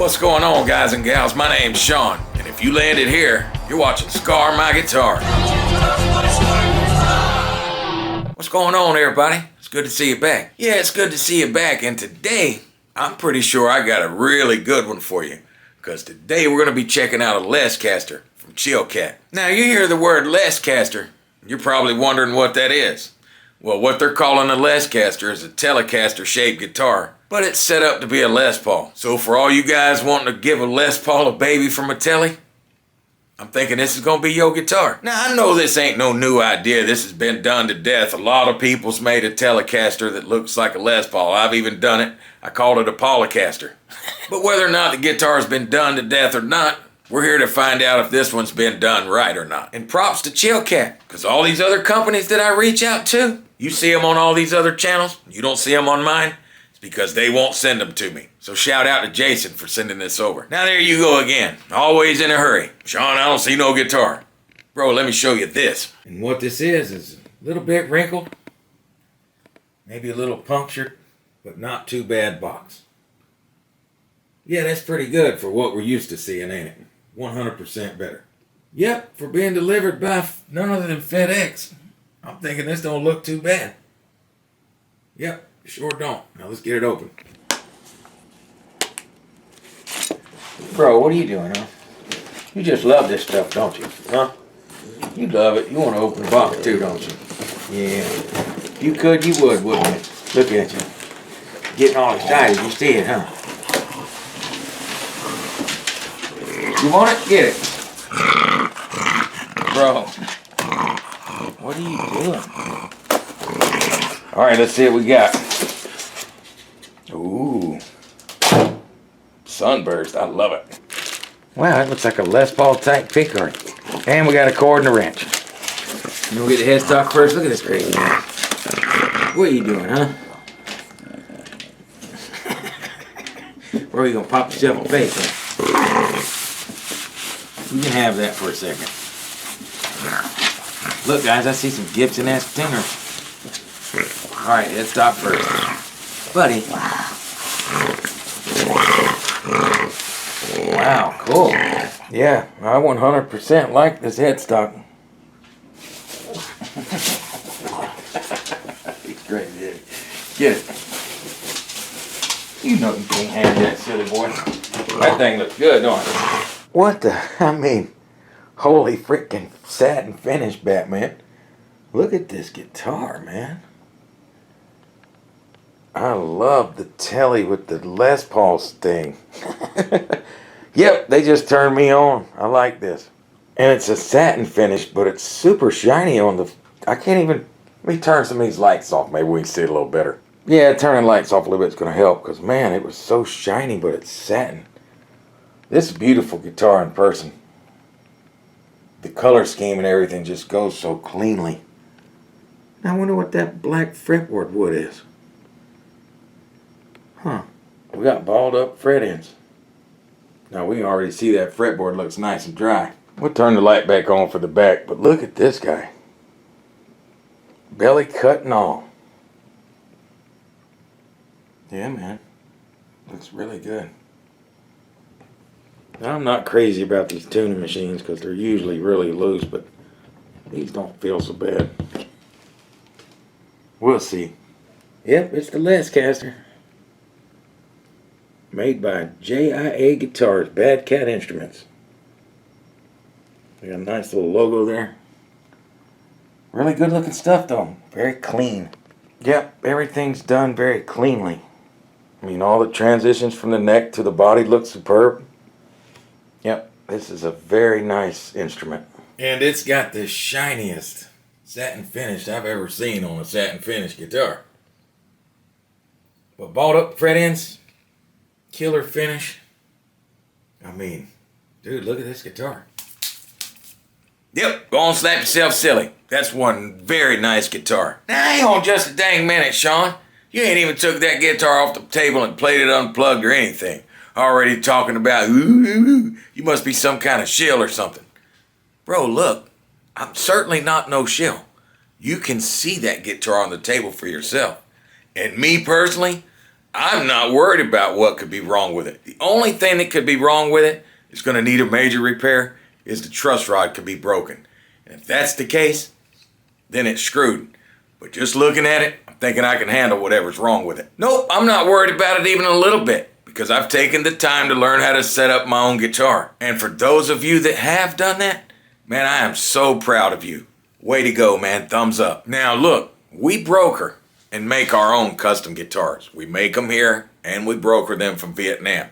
What's going on, guys and gals? My name's Sean, and if you landed here, you're watching Scar My Guitar. What's going on, everybody? It's good to see you back. Yeah, it's good to see you back, and today, I'm pretty sure I got a really good one for you, because today we're going to be checking out a Lescaster from Chillcat. Now, you hear the word Lescaster, you're probably wondering what that is. Well, what they're calling a Lescaster is a Telecaster-shaped guitar, but it's set up to be a Les Paul. So for all you guys wanting to give a Les Paul a baby from a Tele, I'm thinking this is going to be your guitar. Now, I know this ain't no new idea. This has been done to death. A lot of people's made a Telecaster that looks like a Les Paul. I've even done it. I called it a Polycaster. But whether or not the guitar's been done to death or not, we're here to find out if this one's been done right or not. And props to Chillcat, because all these other companies that I reach out to, you see them on all these other channels, you don't see them on mine, it's because they won't send them to me. So shout out to Jason for sending this over. Now there you go again, always in a hurry. Sean, I don't see no guitar. Bro, let me show you this. And what this is a little bit wrinkled, maybe a little punctured, but not too bad box. Yeah, that's pretty good for what we're used to seeing, ain't it? 100% better. Yep, for being delivered by none other than FedEx. I'm thinking this don't look too bad. Yep, sure don't. Now let's get it open. Bro, what are you doing, huh? You just love this stuff, don't you? Huh? You love it. You want to open the box too, don't you? Yeah. If you could, you would, wouldn't you? Look at you. Getting all excited. You see it, huh? You want it? Get it. Bro. What are you doing? Alright, let's see what we got. Ooh. Sunburst, I love it. Wow, that looks like a Les Paul type pickery. And we got a cord and a wrench. You want to get the headstock first? Look at this crazy guy. What are you doing, huh? Where are you going to pop yourself a face? You can have that for a second. Look, guys, I see some Gibson-esque tingers. Alright, let's stop first. Buddy. Wow, cool. Yeah, I 100% like this headstock. He's great, dude. Get it. You know you can't have that, silly boy. That thing looks good, don't it? What the? I mean, holy freaking satin finish, Batman. Look at this guitar, man. I love the Tele with the Les Paul thing. Yep, they just turned me on. I like this. And it's a satin finish, but it's super shiny on the... I can't even... Let me turn some of these lights off. Maybe we can see it a little better. Yeah, turning lights off a little bit is going to help, because, man, it was so shiny, but it's satin. This is a beautiful guitar in person. The color scheme and everything just goes so cleanly. Now I wonder what that black fretboard wood is. Huh. We got balled up fret ends. Now we can already see that fretboard looks nice and dry. We'll turn the light back on for the back, but look at this guy. Belly cut and all. Yeah, man. Looks really good. Now, I'm not crazy about these tuning machines because they're usually really loose, but these don't feel so bad. We'll see. Yep, it's the Lescaster. Made by JIA Guitars, Bad Cat Instruments. We got a nice little logo there. Really good looking stuff though. Very clean. Yep, everything's done very cleanly. I mean, all the transitions from the neck to the body look superb. Yep, this is a very nice instrument. And it's got the shiniest satin finish I've ever seen on a satin finish guitar. But balled up fret ends, killer finish. I mean, dude, look at this guitar. Yep, go on slap yourself silly. That's one very nice guitar. Now, hang on just a dang minute, Sean. You ain't even took that guitar off the table and played it unplugged or anything. Already talking about, ooh, you must be some kind of shill or something. Bro, look, I'm certainly not no shill. You can see that guitar on the table for yourself. And me personally, I'm not worried about what could be wrong with it. The only thing that could be wrong with it is going to need a major repair is the truss rod could be broken. And if that's the case, then it's screwed. But just looking at it, I'm thinking I can handle whatever's wrong with it. Nope, I'm not worried about it even a little bit because I've taken the time to learn how to set up my own guitar. And for those of you that have done that, man, I am so proud of you. Way to go, man. Thumbs up. Now look, we broker and make our own custom guitars. We make them here and we broker them from Vietnam.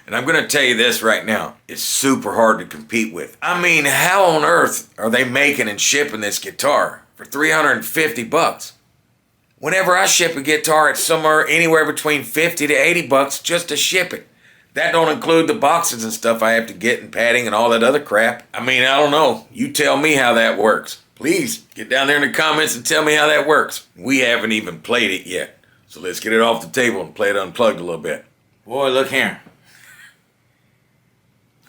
And I'm gonna tell you this right now, it's super hard to compete with. I mean, how on earth are they making and shipping this guitar for 350 bucks? Whenever I ship a guitar, it's somewhere anywhere between 50 to 80 bucks just to ship it. That don't include the boxes and stuff I have to get and padding and all that other crap. I mean, I don't know. You tell me how that works. Please get down there in the comments and tell me how that works. We haven't even played it yet. So let's get it off the table and play it unplugged a little bit. Boy, look here.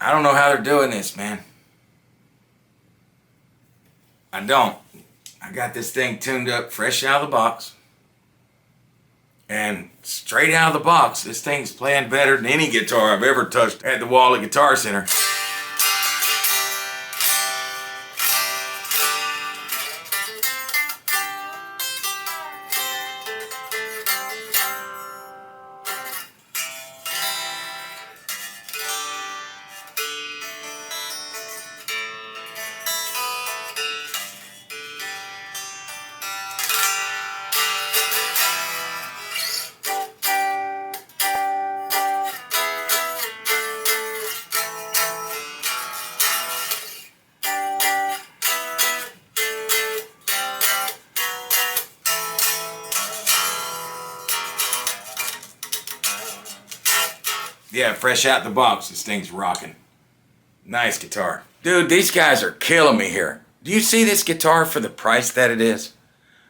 I don't know how they're doing this, man. I don't. I got this thing tuned up fresh out of the box. And straight out of the box, this thing's playing better than any guitar I've ever touched at the wall at Guitar Center. Yeah, fresh out the box, this thing's rocking. Nice guitar. Dude, these guys are killing me here. Do you see this guitar for the price that it is?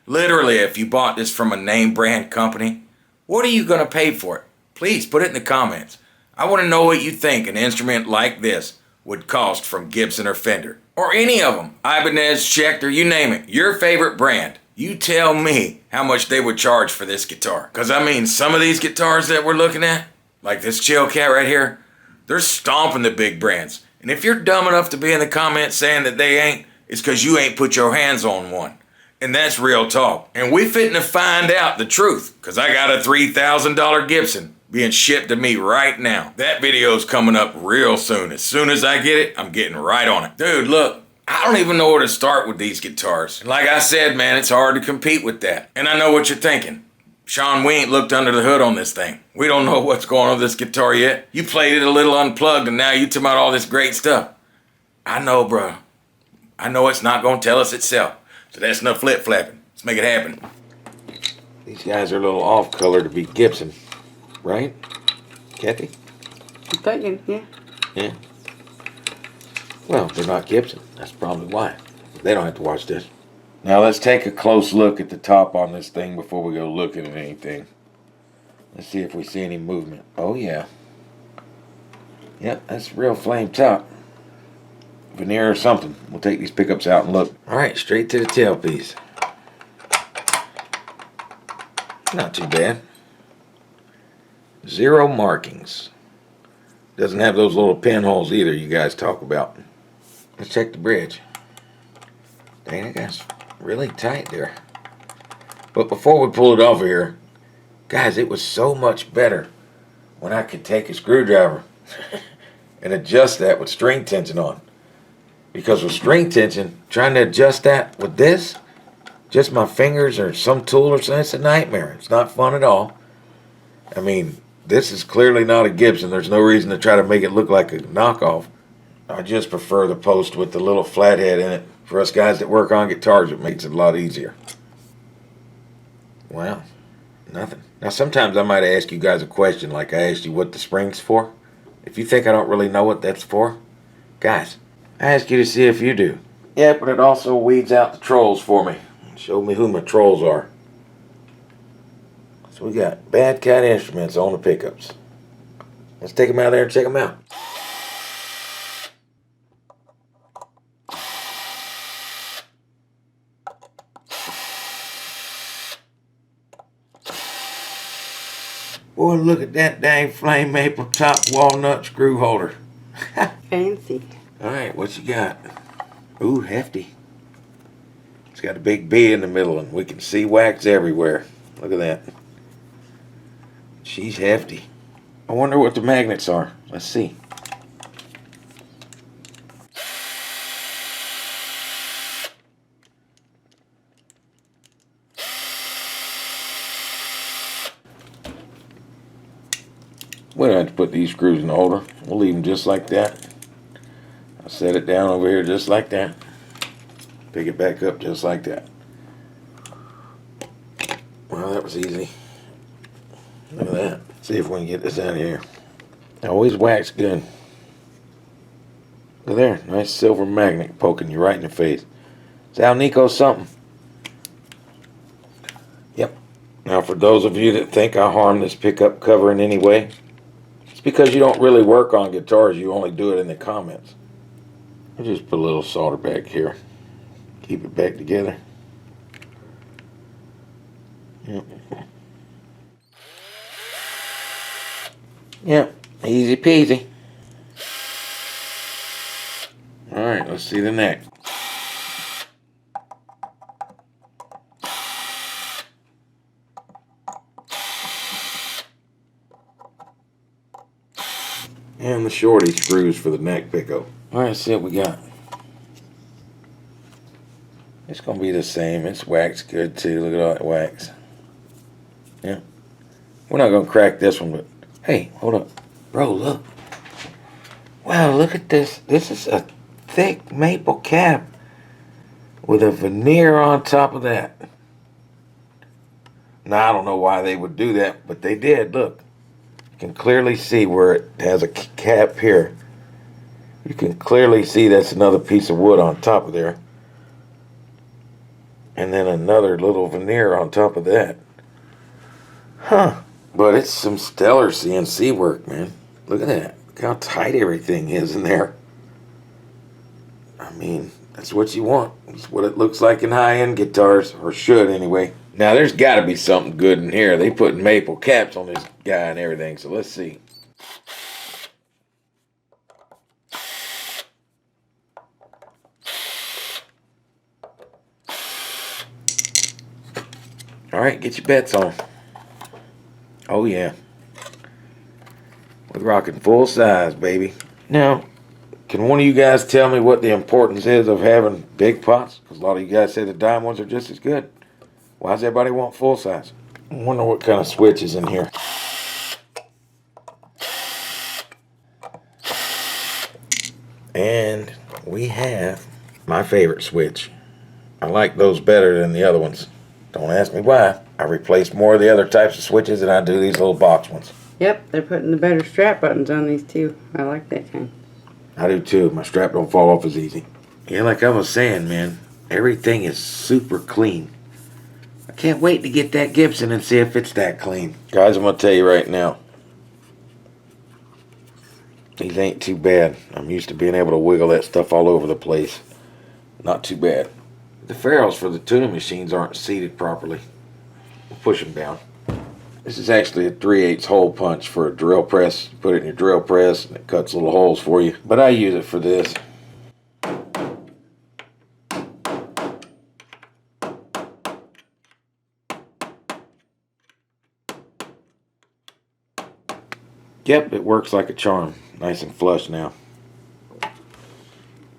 Literally, if you bought this from a name brand company, what are you gonna pay for it? Please put it in the comments. I wanna know what you think an instrument like this would cost from Gibson or Fender. Or any of them, Ibanez, Schecter, you name it, your favorite brand. You tell me how much they would charge for this guitar. Cause I mean, some of these guitars that we're looking at, like this Chillcat right here, they're stomping the big brands. And if you're dumb enough to be in the comments saying that they ain't, it's because you ain't put your hands on one. And that's real talk. And we fitting to find out the truth, because I got a $3,000 Gibson being shipped to me right now. That video's coming up real soon. As soon as I get it, I'm getting right on it. Dude, look, I don't even know where to start with these guitars. And like I said, man, it's hard to compete with that. And I know what you're thinking. Sean, we ain't looked under the hood on this thing. We don't know what's going on with this guitar yet. You played it a little unplugged and now you talking about all this great stuff. I know, bro. I know it's not going to tell us itself. So that's enough flip-flapping. Let's make it happen. These guys are a little off-color to be Gibson, right? Kathy? I'm thinking, yeah. Yeah. Well, they're not Gibson. That's probably why. They don't have to watch this. Now let's take a close look at the top on this thing before we go looking at anything. Let's see if we see any movement. Oh yeah. Yep, that's real flame top. Veneer or something. We'll take these pickups out and look. Alright, straight to the tailpiece. Not too bad. 0 markings. Doesn't have those little pinholes either you guys talk about. Let's check the bridge. Dang, that guy's really tight there. But before we pull it off of here, guys, it was so much better when I could take a screwdriver and adjust that with string tension on. Because with string tension, trying to adjust that with this, just my fingers or some tool or something, it's a nightmare. It's not fun at all. I mean, this is clearly not a Gibson. There's no reason to try to make it look like a knockoff. I just prefer the post with the little flathead in it. For us guys that work on guitars, it makes it a lot easier. Wow, nothing. Now sometimes I might ask you guys a question like I asked you what the spring's for. If you think I don't really know what that's for, guys, I ask you to see if you do. Yeah, but it also weeds out the trolls for me. Show me who my trolls are. So we got Bad Cat Instruments on the pickups. Let's take them out there and check them out. Boy, look at that dang flame maple top walnut screw holder. Fancy. Alright, what you got? Ooh, hefty. It's got a big B in the middle and we can see wax everywhere. Look at that. She's hefty. I wonder what the magnets are. Let's see. We don't have to put these screws in the holder. We'll leave them just like that. I'll set it down over here just like that. Pick it back up just like that. Well, that was easy. Look at that. See if we can get this out of here. Always wax good. Look there. Nice silver magnet poking you right in the face. Is Alnico something? Yep. Now for those of you that think I harm this pickup cover in any way, it's because you don't really work on guitars. You only do it in the comments. I just put a little solder back here. Keep it back together. Yep. Yep, easy peasy. Alright, let's see the neck. And the shorty screws for the neck pickup. Alright, let's see what we got. It's going to be the same. It's waxed good too. Look at all that wax. Yeah. We're not going to crack this one, but hey, hold up. Bro, look. Wow, look at this. This is a thick maple cap with a veneer on top of that. Now, I don't know why they would do that, but they did. Look. You can clearly see where it has a cap here. You can clearly see that's another piece of wood on top of there. And then another little veneer on top of that. Huh. But it's some stellar CNC work, man. Look at that. Look how tight everything is in there. I mean, that's what you want. It's what it looks like in high-end guitars, or should anyway. Now, there's got to be something good in here. They put maple caps on this guy and everything, so let's see. Alright, get your bets on. Oh yeah. We're rocking full size, baby. Now, can one of you guys tell me what the importance is of having big pots? Because a lot of you guys say the dime ones are just as good. Why does everybody want full size? I wonder what kind of switch is in here. And we have my favorite switch. I like those better than the other ones. Don't ask me why. I replace more of the other types of switches than I do these little box ones. Yep, they're putting the better strap buttons on these too. I like that kind. I do too. My strap don't fall off as easy. Yeah, like I was saying, man, everything is super clean. I can't wait to get that Gibson and see if it's that clean. Guys, I'm going to tell you right now. These ain't too bad. I'm used to being able to wiggle that stuff all over the place. Not too bad. The ferrules for the tuning machines aren't seated properly. We'll push them down. This is actually a 3/8 hole punch for a drill press. You put it in your drill press and it cuts little holes for you. But I use it for this. Yep, it works like a charm. Nice and flush now.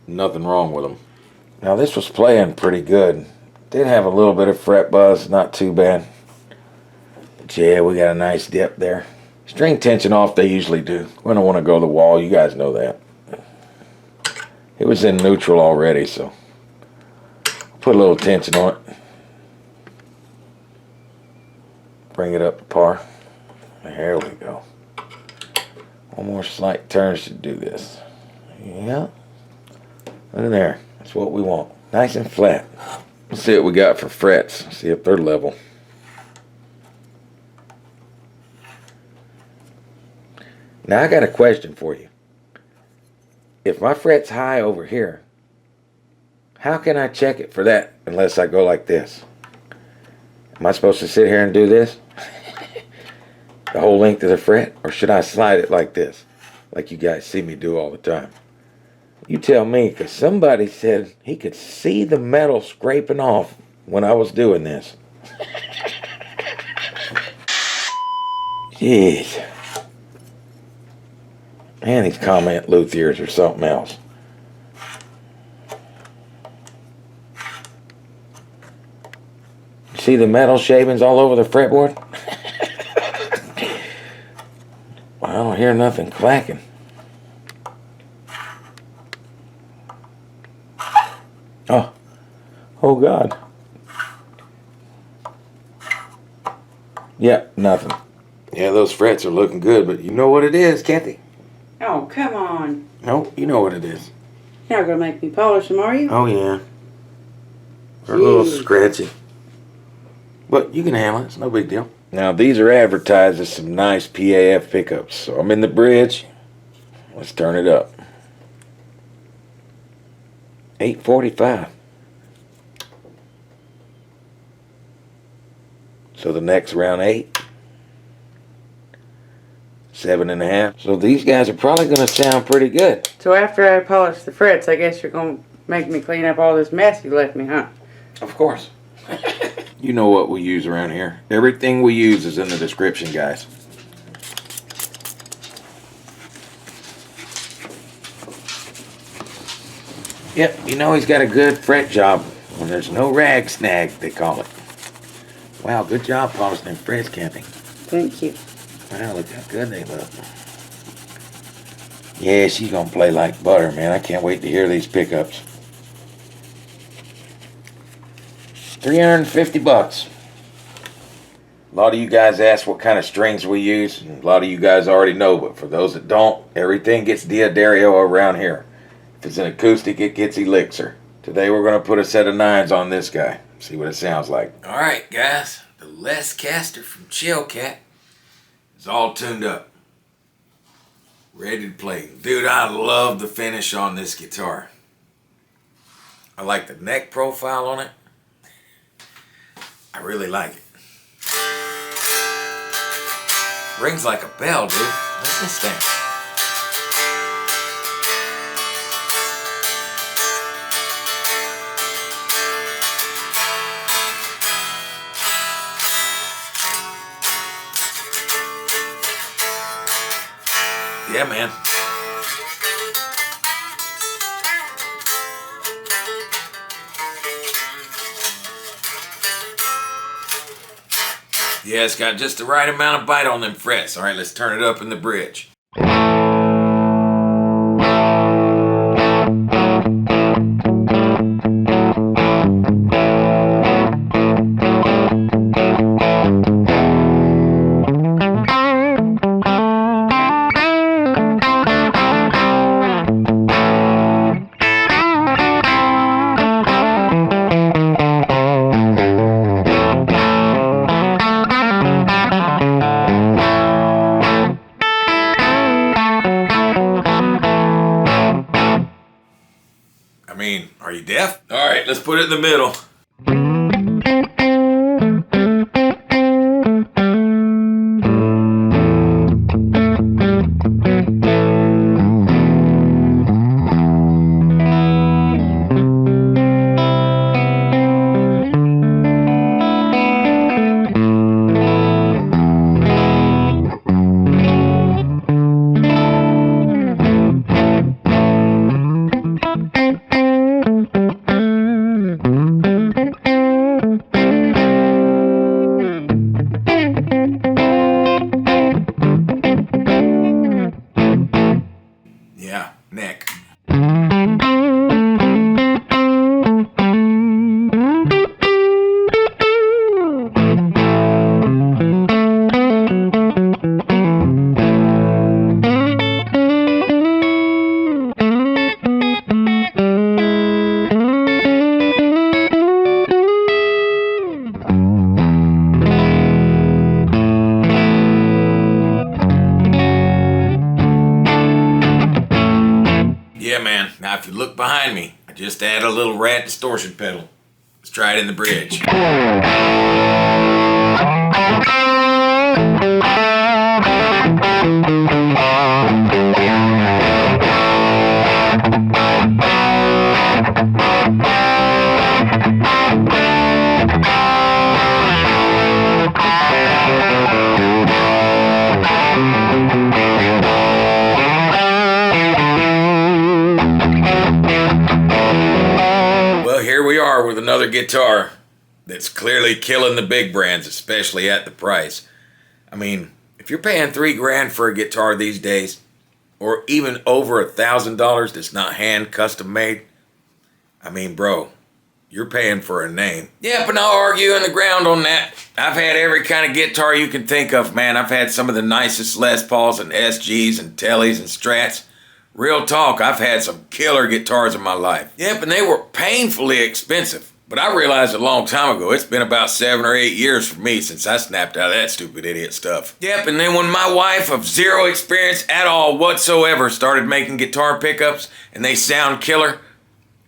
Nothing wrong with them. Now this was playing pretty good. Did have a little bit of fret buzz, not too bad. But yeah, we got a nice dip there. String tension off, they usually do. We don't want to go to the wall, you guys know that. It was in neutral already, so put a little tension on it. Bring it up to par. There we go. One more slight turn should do this. Yeah. Look at there. That's what we want. Nice and flat. Let's see what we got for frets. See if they're level. Now I got a question for you. If my fret's high over here, how can I check it for that unless I go like this? Am I supposed to sit here and do this? The whole length of the fret? Or should I slide it like this? Like you guys see me do all the time? You tell me, because somebody said he could see the metal scraping off when I was doing this. Jeez. Man, these comment Luthiers are something else. See the metal shavings all over the fretboard? Well, I don't hear nothing clacking. Oh God. Yep, nothing. Yeah, those frets are looking good, but you know what it is, Kathy? Oh, come on. No, you know what it is. You're not going to make me polish them, are you? Oh, yeah. They're a little scratchy. But you can handle it. It's no big deal. Now, these are advertised as some nice PAF pickups. So I'm in the bridge. Let's turn it up. 845. So the next round 8. 7.5. So these guys are probably going to sound pretty good. So after I polish the frets, I guess you're going to make me clean up all this mess you left me, huh? Of course. You know what we use around here. Everything we use is in the description, guys. Yep, you know he's got a good fret job when there's no rag snag, they call it. Wow, good job polishing them frets, Kathy. Thank you. Wow, look how good they look. Yeah, she's gonna play like butter, man. I can't wait to hear these pickups. $350. A lot of you guys ask what kind of strings we use, and a lot of you guys already know, but for those that don't, everything gets Diodario around here. If it's an acoustic, it gets Elixir. Today we're going to put a set of 9s on this guy. See what it sounds like. Alright guys, the Lescaster from Chillcat is all tuned up. Ready to play. Dude, I love the finish on this guitar. I like the neck profile on it. I really like it. Rings like a bell, dude. Look at this thing. Yeah, man. Yeah, it's got just the right amount of bite on them frets. All right, let's turn it up in the bridge. I mean, are you deaf? All right, let's put it in the middle. Yeah, neck. Yeah, man. Now, if you look behind me, I just added a little rat distortion pedal. Let's try it in the bridge. with another guitar that's clearly killing the big brands, especially at the price. I mean, if you're paying $3 for a guitar these days, or even over $1,000 that's not hand custom made, I mean, bro, you're paying for a name. Yeah, but no argue in the ground on that. I've had every kind of guitar you can think of, man. I've had some of the nicest Les Pauls and SGs and Tellys and Strats. Real talk, I've had some killer guitars in my life. Yep, and they were painfully expensive. But I realized a long time ago, it's been about 7 or 8 years for me since I snapped out of that stupid idiot stuff. Yep, and then when my wife of zero experience at all whatsoever started making guitar pickups and they sound killer,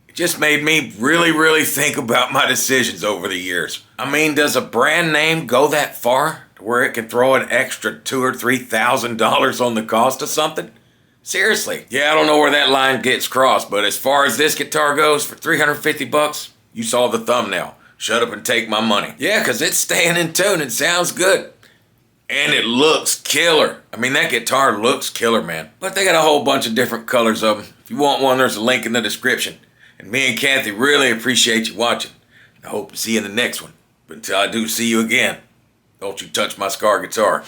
it just made me really think about my decisions over the years. I mean, does a brand name go that far to where it can throw an extra $2,000 or $3,000 on the cost of something? Seriously. Yeah, I don't know where that line gets crossed, but as far as this guitar goes, for $350, you saw the thumbnail. Shut up and take my money. Yeah, because it's staying in tune and sounds good. And it looks killer. I mean, that guitar looks killer, man. But they got a whole bunch of different colors of them. If you want one, there's a link in the description. And me and Kathy really appreciate you watching. I hope to see you in the next one. But until I do see you again, don't you touch my Scar guitar.